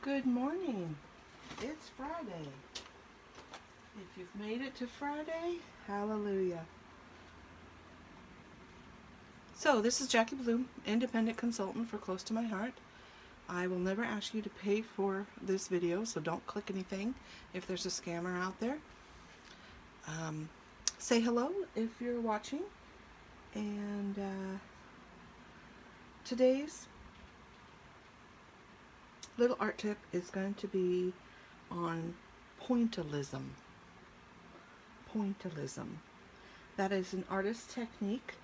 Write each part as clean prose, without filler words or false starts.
Good morning. It's Friday. If you've made it to Friday, hallelujah. So this is Jackie Bloom, independent consultant for Close to My Heart. I will never ask you to pay for this video, so don't click anything if there's a scammer out there. Say hello if you're watching. And today's little art tip is going to be on pointillism. Pointillism. That is an artist's technique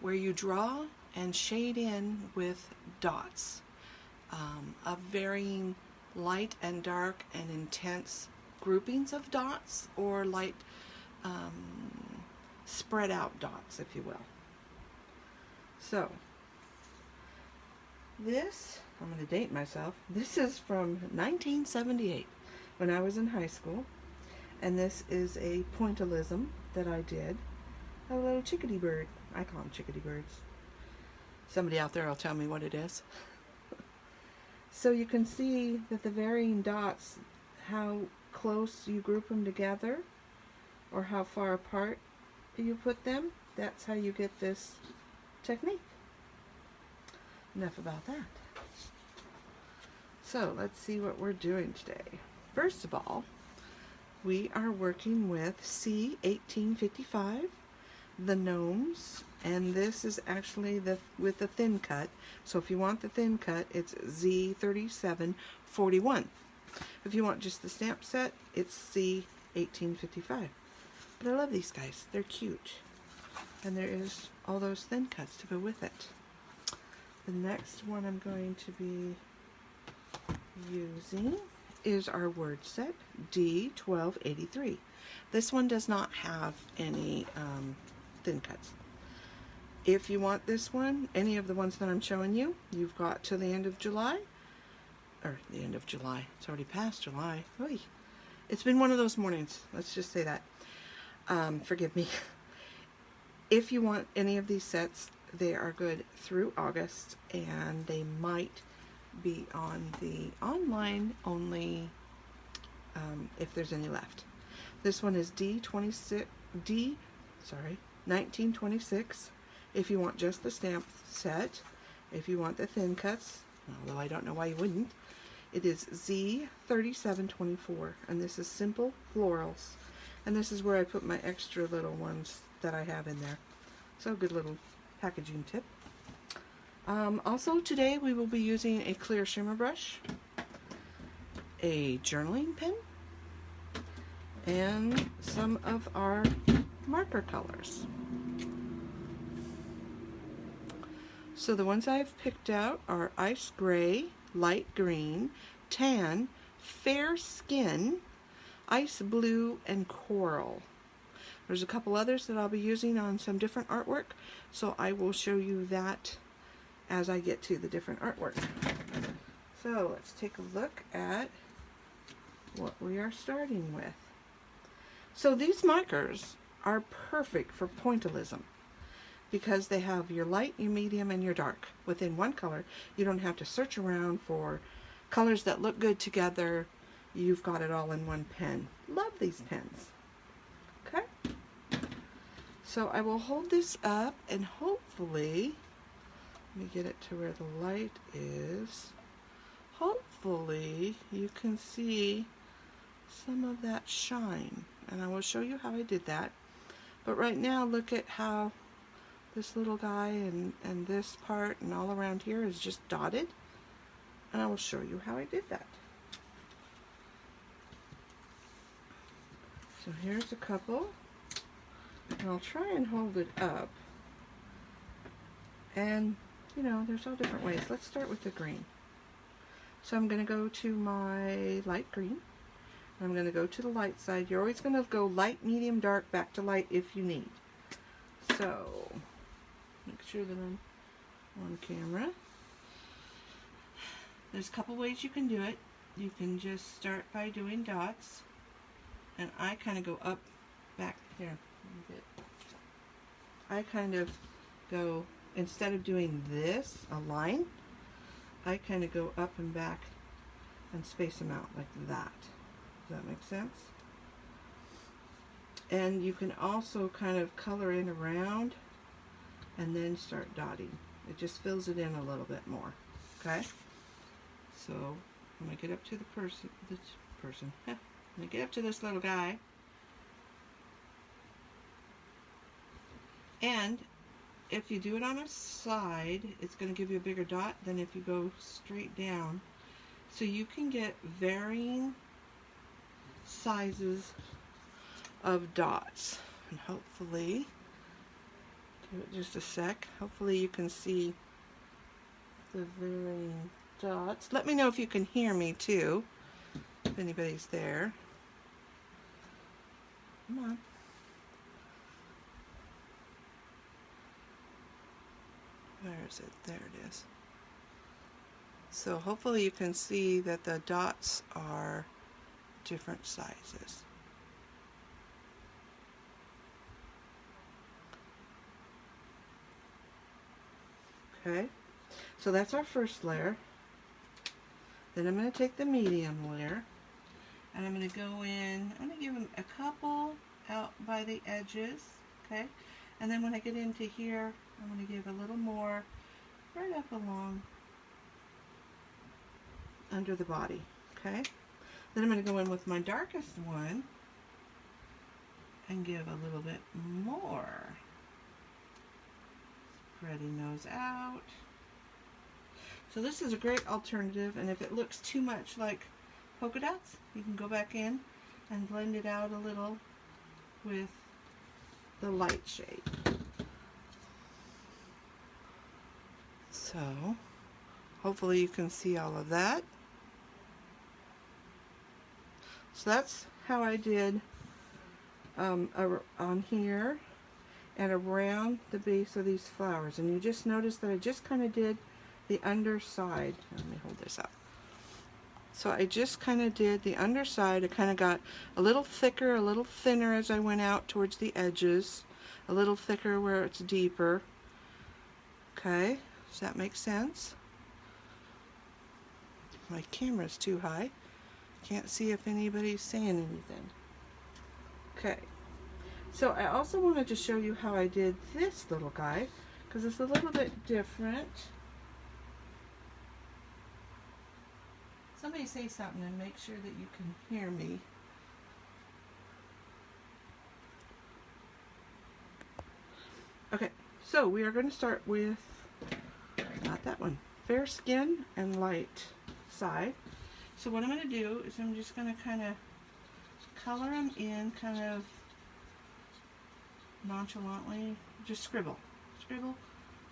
where you draw and shade in with dots of varying light and dark and intense groupings of dots, or light spread out dots, if you will. So this, I'm going to date myself, this is from 1978 when I was in high school, and this is a pointillism that I did. A little chickadee bird. I call them chickadee birds. Somebody out there will tell me what it is. So you can see that the varying dots, how close you group them together or how far apart you put them, that's how you get this technique. Enough about that. So let's see what we're doing today. First of all, we are working with C1855, the gnomes, and this is actually with the thin cut. So if you want the thin cut, it's Z3741. If you want just the stamp set, it's C1855. But I love these guys. They're cute. And there is all those thin cuts to go with it. The next one I'm going to be using is our word set, D1283. This one does not have any thin cuts. If you want this one, any of the ones that I'm showing you, you've got to the end of July, or the end of July. It's already past July. Oy. It's been one of those mornings. Let's just say that. Forgive me. If you want any of these sets, they are good through August, and they might be on the online only if there's any left. This one is D1926 if you want just the stamp set. If you want the thin cuts, although I don't know why you wouldn't, it is Z3724, and this is simple florals, and this is where I put my extra little ones that I have in there. So good little packaging tip. Also today we will be using a clear shimmer brush, a journaling pen, and some of our marker colors. So the ones I've picked out are ice gray, light green, tan, fair skin, ice blue, and coral. There's a couple others that I'll be using on some different artwork, so I will show you that as I get to the different artwork. So let's take a look at what we are starting with. So these markers are perfect for pointillism because they have your light, your medium, and your dark within one color. You don't have to search around for colors that look good together. You've got it all in one pen. Love these pens. Okay? So I will hold this up, and hopefully, let me get it to where the light is. Hopefully you can see some of that shine, and I will show you how I did that. But right now, look at how this little guy and this part and all around here is just dotted, and I will show you how I did that. So here's a couple, and I'll try and hold it up. And you know, there's all different ways. Let's start with the green. So I'm going to go to my light green. I'm going to go to the light side. You're always going to go light, medium, dark, back to light if you need. So make sure that I'm on camera. There's a couple ways you can do it. You can just start by doing dots, and I kind of go up, back here. I kind of go, instead of doing this, a line, I kind of go up and back and space them out like that. Does that make sense? And you can also kind of color in around and then start dotting. It just fills it in a little bit more. Okay? So when I get up to the person, when I get up to this little guy, and if you do it on a side, it's going to give you a bigger dot than if you go straight down. So you can get varying sizes of dots. And hopefully, give it just a sec, hopefully you can see the varying dots. Let me know if you can hear me too, if anybody's there. Come on. Where is it? There it is. So hopefully you can see that the dots are different sizes. Okay, so that's our first layer. Then I'm going to take the medium layer and I'm going to go in, I'm going to give them a couple out by the edges, okay? And then when I get into here, I'm going to give a little more right up along under the body, okay? Then I'm going to go in with my darkest one and give a little bit more. Spreading those out. So this is a great alternative, and if it looks too much like polka dots, you can go back in and blend it out a little with the light shade. So hopefully you can see all of that. So that's how I did on here and around the base of these flowers. And you just notice that I just kind of did the underside. Let me hold this up. So I just kind of did the underside. I kind of got a little thicker, a little thinner as I went out towards the edges, a little thicker where it's deeper. Okay, does that make sense? My camera's too high. Can't see if anybody's saying anything. Okay, so I also wanted to show you how I did this little guy, because it's a little bit different. Somebody say something and make sure that you can hear me. Okay, so we are going to start with, not that one, fair skin and light side. So what I'm going to do is I'm just going to kind of color them in kind of nonchalantly, just scribble, scribble,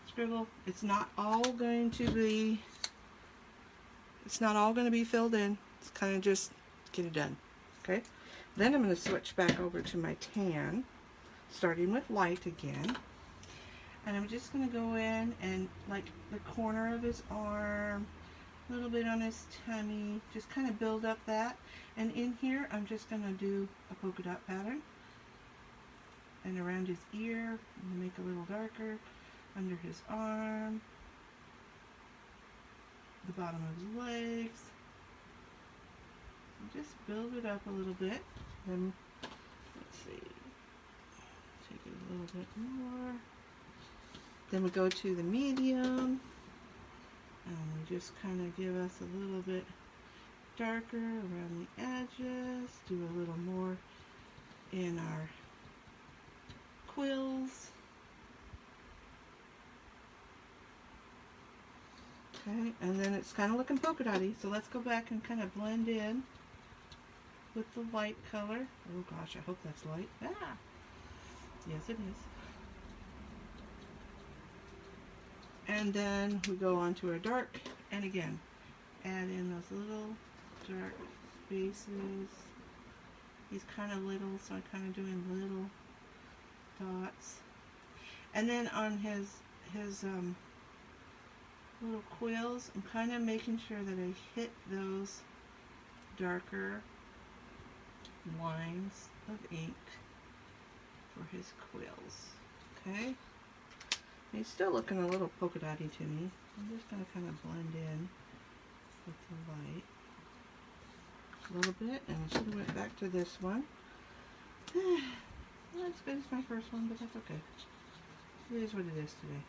scribble. It's not all going to be filled in. It's kind of just get it done. Okay, then I'm going to switch back over to my tan, starting with light again, and I'm just going to go in and like the corner of his arm, a little bit on his tummy, just kind of build up that. And in here I'm just going to do a polka dot pattern, and around his ear I'm going to make a little darker, under his arm, the bottom of his legs, and just build it up a little bit. Then let's see, take it a little bit more. Then we go to the medium, and we just kind of give us a little bit darker around the edges, do a little more in our quills. Okay, and then it's kind of looking polka dotty, so let's go back and kind of blend in with the light color. Oh gosh, I hope that's light. Ah, yes it is. And then we go on to our dark, and again, add in those little dark spaces. He's kind of little, so I'm kind of doing little dots. And then on his little quills, I'm kind of making sure that I hit those darker lines of ink for his quills. Okay? He's still looking a little polka dotty to me. I'm just going to kind of blend in with the light. a little bit, and I should have went back to this one. Not as good as my first one, but that's okay. It is what it is today.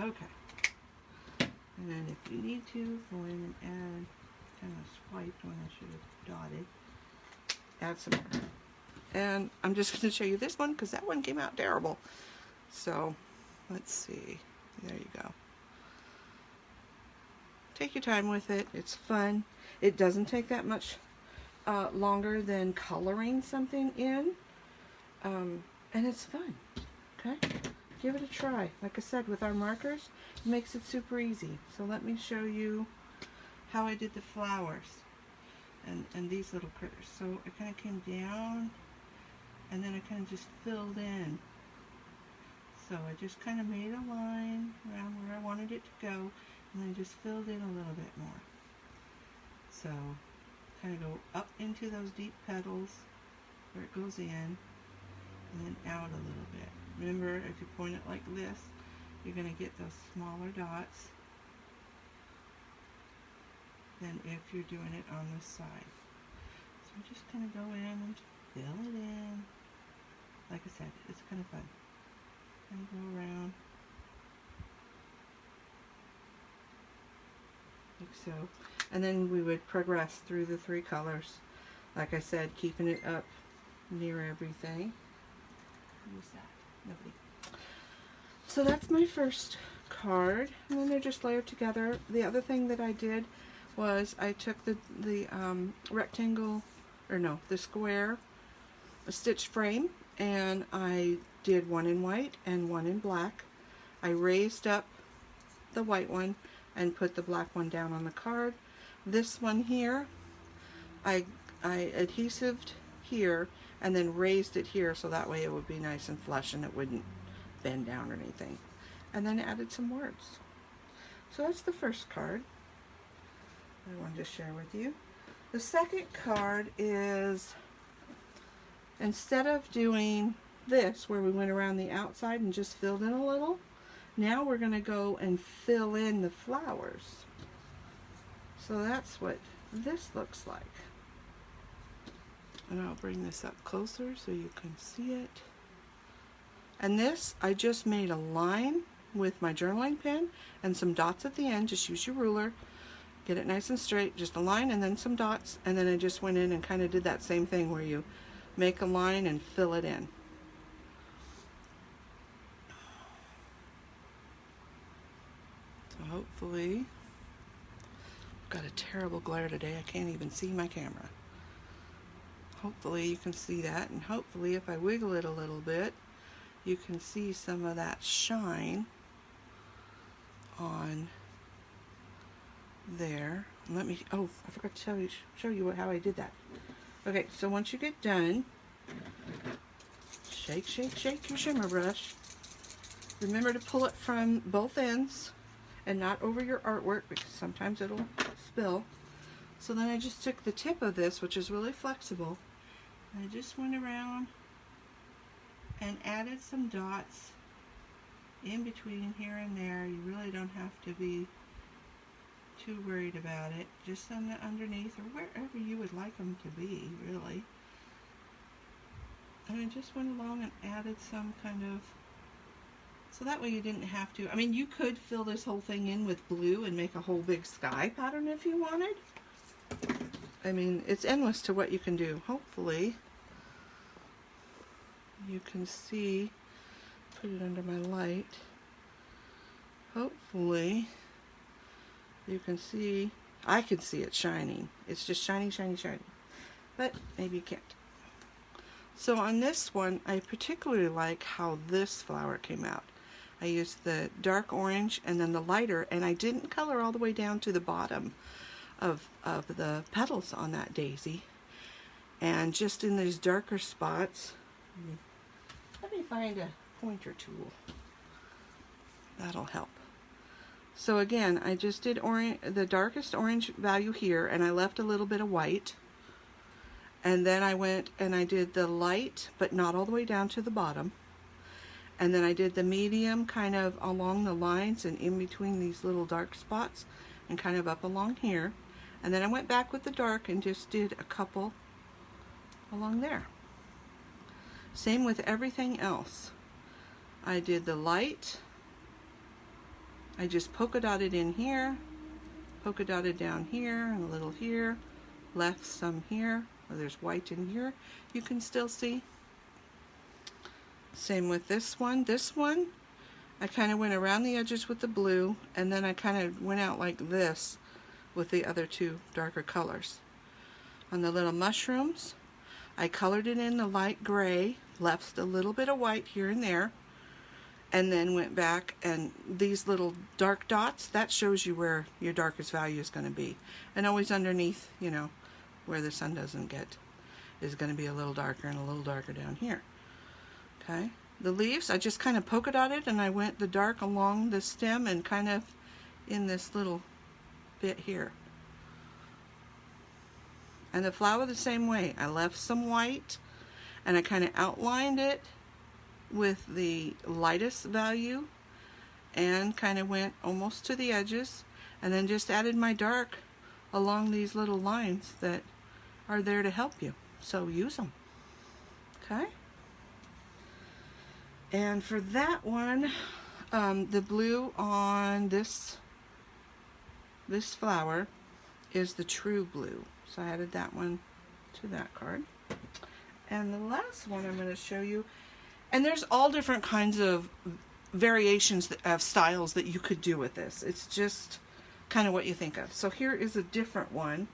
Okay. And then if you need to, go in and add, kind of swiped when I should have dotted. Add some more. And I'm just going to show you this one because that one came out terrible. So, let's see. There you go. Take your time with it. It's fun. It doesn't take that much longer than coloring something in. And it's fun. Okay? Give it a try. Like I said, with our markers, it makes it super easy. So let me show you how I did the flowers and these little critters. So I kind of came down and then I kind of just filled in. So I just kind of made a line around where I wanted it to go and then just filled in a little bit more. So kind of go up into those deep petals where it goes in and then out a little bit. Remember, if you point it like this, you're going to get those smaller dots than if you're doing it on this side. So I'm just going to go in and fill it in. Like I said, it's kind of fun. And go around like so. And then we would progress through the 3 colors. Like I said, keeping it up near everything. Who's that? Nobody. So that's my first card. And then they're just layered together. The other thing that I did was I took the rectangle, or no, the square stitch frame, and I did one in white and one in black. I raised up the white one and put the black one down on the card. This one here, I adhesived here and then raised it here so that way it would be nice and flush and it wouldn't bend down or anything. And then added some words. So that's the first card I wanted to share with you. The second card is, instead of doing this where we went around the outside and just filled in a little, now we're going to go and fill in the flowers. So that's what this looks like. And I'll bring this up closer so you can see it. And this, I just made a line with my journaling pen and some dots at the end. Just use your ruler, get it nice and straight, just a line and then some dots, and then I just went in and kind of did that same thing where you make a line and fill it in. So hopefully, I've got a terrible glare today, I can't even see my camera. Hopefully you can see that, and hopefully if I wiggle it a little bit, you can see some of that shine on there. And let me, oh, I forgot to show you how I did that. Okay, so once you get done, shake, shake, shake your shimmer brush. Remember to pull it from both ends and not over your artwork because sometimes it'll spill. So then I just took the tip of this, which is really flexible, and I just went around and added some dots in between here and there. You really don't have to be too worried about it. Just on the underneath or wherever you would like them to be, really. And I just went along and added some kind of, so that way you didn't have to, I mean, you could fill this whole thing in with blue and make a whole big sky pattern if you wanted. I mean, it's endless to what you can do. Hopefully you can see, put it under my light. Hopefully you can see, I can see it shining. It's just shining, shining, shining. But maybe you can't. So on this one, I particularly like how this flower came out. I used the dark orange and then the lighter, and I didn't color all the way down to the bottom of the petals on that daisy. And just in these darker spots, let me find a pointer tool. That'll help. So again, I just did the darkest orange value here, and I left a little bit of white. And then I went and I did the light, but not all the way down to the bottom. And then I did the medium kind of along the lines and in between these little dark spots. and kind of up along here. And then I went back with the dark and just did a couple along there. Same with everything else. I did the light. I just polka dotted in here, polka dotted down here, and a little here, left some here. Oh, there's white in here, you can still see. Same with this one. This one, I kind of went around the edges with the blue, and then I kind of went out like this with the other two darker colors. On the little mushrooms, I colored it in the light gray, left a little bit of white here and there, and then went back, and these little dark dots, that shows you where your darkest value is going to be. And always underneath, you know, where the sun doesn't get, is going to be a little darker and a little darker down here. Okay, the leaves, I just kind of polka dotted, and I went the dark along the stem and kind of in this little bit here. And the flower the same way. I left some white, and I kind of outlined it with the lightest value and kind of went almost to the edges, and then just added my dark along these little lines that are there to help you. So use them. Okay? And for that one, the blue on this flower is the true blue. So I added that one to that card. And the last one I'm going to show you, and there's all different kinds of variations of styles that you could do with this. It's just kind of what you think of. So here is a different one.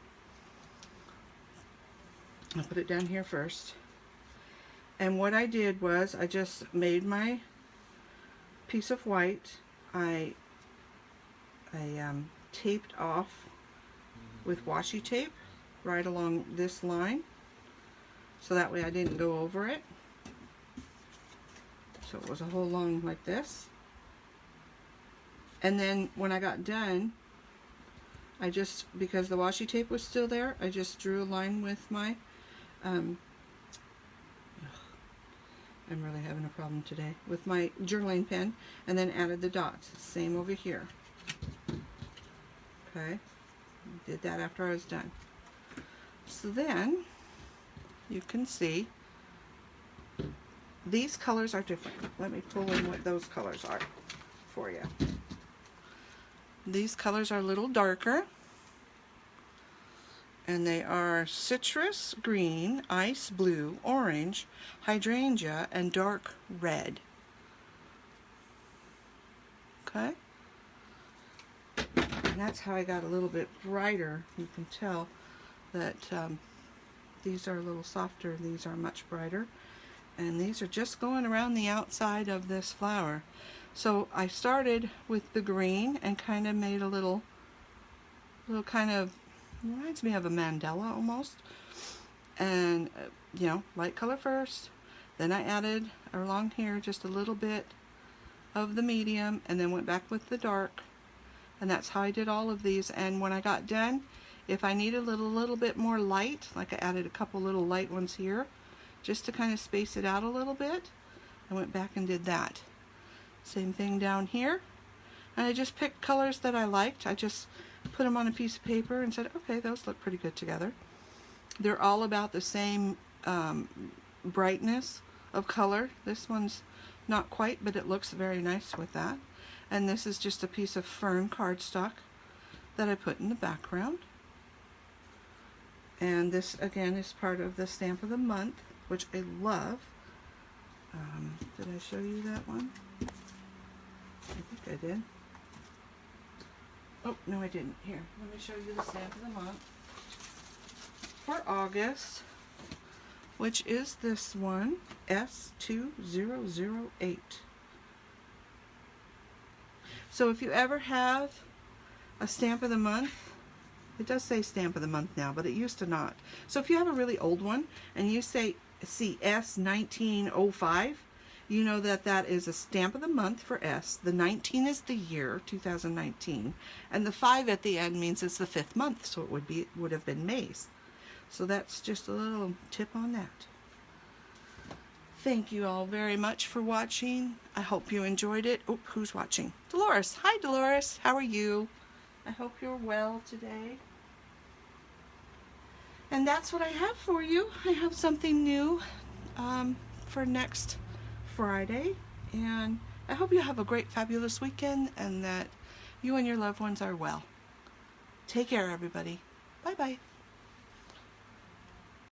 I'll put it down here first. And what I did was I just made my piece of white. I taped off with washi tape right along this line, so that way I didn't go over it. So it was a whole long like this. And then when I got done, I just, because the washi tape was still there, I just drew a line with my I'm really having a problem today, with my journaling pen, and then added the dots. Same over here. Okay, did that after I was done. So then you can see these colors are different. Let me pull in what those colors are for you. These colors are a little darker, and they are citrus green, ice blue, orange, hydrangea, and dark red. Okay? And that's how I got a little bit brighter. You can tell that these are a little softer, these are much brighter. And these are just going around the outside of this flower. So I started with the green and kind of made a little kind of, reminds me of a mandala almost. And, you know, light color first. Then I added along here just a little bit of the medium, and then went back with the dark. And that's how I did all of these. And when I got done, if I needed a little bit more light, like I added a couple little light ones here, just to kind of space it out a little bit, I went back and did that. Same thing down here. And I just picked colors that I liked. I just put them on a piece of paper and said, okay, those look pretty good together. They're all about the same brightness of color. This one's not quite, but it looks very nice with that. And this is just a piece of fern cardstock that I put in the background. And this again is part of the stamp of the month, which I love. Did I show you that one? I think I did. Oh, no I didn't. Here, let me show you the stamp of the month for August, which is this one, S2008. So if you ever have a stamp of the month, it does say stamp of the month now, but it used to not. So if you have a really old one and you see S1905, you know that that is a stamp of the month for S. The 19 is the year, 2019, and the 5 at the end means it's the 5th month, so it would have been May's. So that's just a little tip on that. Thank you all very much for watching. I hope you enjoyed it. Oh, who's watching? Dolores. Hi, Dolores. How are you? I hope you're well today. And that's what I have for you. I have something new for next Friday. And I hope you have a great, fabulous weekend and that you and your loved ones are well. Take care, everybody. Bye-bye.